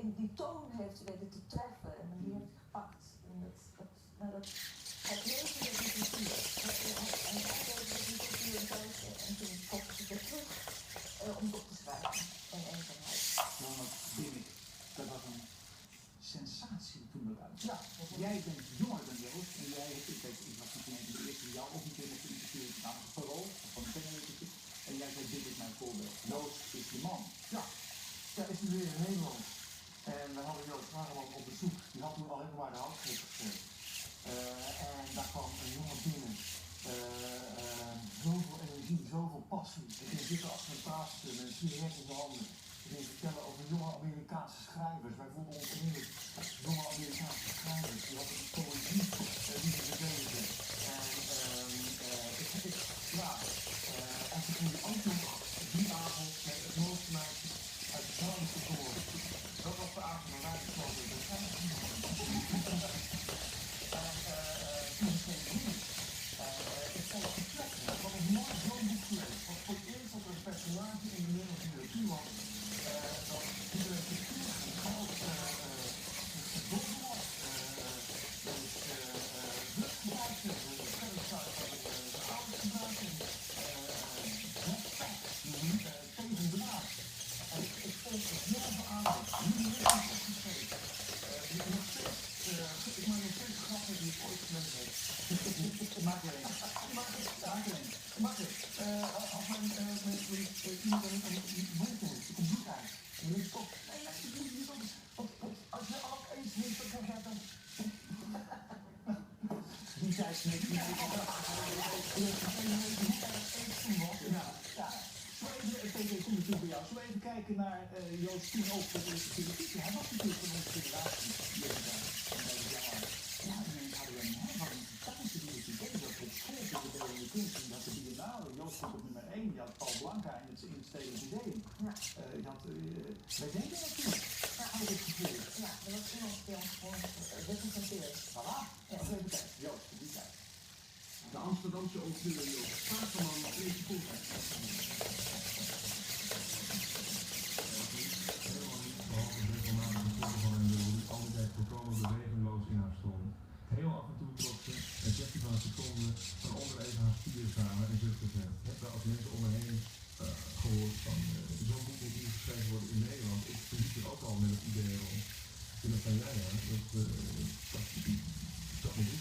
in die toon heeft weten te treffen en die heeft gepakt. En dat het leven met die cultuur. En hij deed met die cultuur en thuis en toen kopte ze weer terug om het op te schrijven in eenzaamheid. Nou, dat vind ik, dat was een sensatie toen dat uit. Ja, jij bent jonger dan Joost en jij hebt, ik was natuurlijk de eerste die jou officieel heeft geïnterviewd, namens het Parool, van een penningetjes. En jij zei, dit is mijn voorbeeld. Joost is de man. Ja, is nu weer in Nederland. En we hadden Joost Hageman op bezoek. Die had toen al helemaal de houtschrift geschreven. En daar kwam een jongen binnen. Zoveel energie, zoveel passie. Ik ging zitten achter een tafeltje met een sigaret in de handen. Ik ging vertellen over jonge Amerikaanse schrijvers. Wij voelden ons onmiddellijk jonge Amerikaanse schrijvers. Die hadden een poëzie die ze verdedigen. En toen ging je ook nog die avond met het mooiste meisje uit de Zandse voor. Dat was de avond waar wij gesloten werden. Toen ging ik vond het vertrekken. Het was een mooi zo'n boek geweest. Het was voor het eerst dat er een personage in de Nederlandse literatuur was. Dat iedereen cultuur en geld verdomme was. Dus drugs gebruikte, de ouders gebruikte. Tegen de maat. En ik vond het heel beaamd. Nu de richting opgeschreven. Nog steeds, ik maak nog steeds grappen die ik ooit gemeld heb. Maak er een. Als mijn iemand een moeite heeft, ik kom bloed uit. En dan stop. Nee, alsjeblieft niet anders. Want als je alles eens heeft, dan krijg jij dan. Die zei het niet. Ja. Kom natuurlijk bij jou. Zullen we even kijken naar Joost toen ook voor de eerste televisie. Hij was natuurlijk van onze generatie. Ja, en mensen hadden een fantastische die het idee dat het school voor de beeldende kunst en dat de biennale, Joost stond op nummer 1, je had Paul Blanca in het Stedelijk Museum. Ja. Wij deden dat toen. Ja, had ik het gevoel. Ja, er was iemand die ons gewoon representeert. Voilà. Ja, even kijken. Joost, die tijd. De Amsterdamse auteur Joost Spaarman leest de volgende. Altijd volkomen beweegloos in haar stond. Heel af en toe trok ze een kwestie van een seconde van onder even haar spieren samen en zuchtte ze. Ik heb daar als mensen om me heen gehoord van zo'n boek moet niet geschreven worden in Nederland. Ik verliep er ook al met het idee rond. Toen dacht van ja, dat moet ik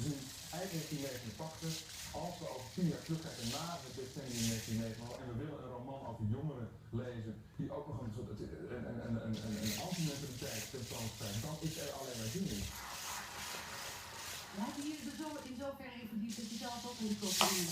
doen. Eind 1989, als we over 10 jaar terugkijken na het decennium 1990 en we willen een roman over jongeren lezen die ook nog een soort een antimentaliteit tentoonstelt, dan is er alleen maar zin in. Heb je hier in zoverre in verdiept dat je zelf ook in de cultuur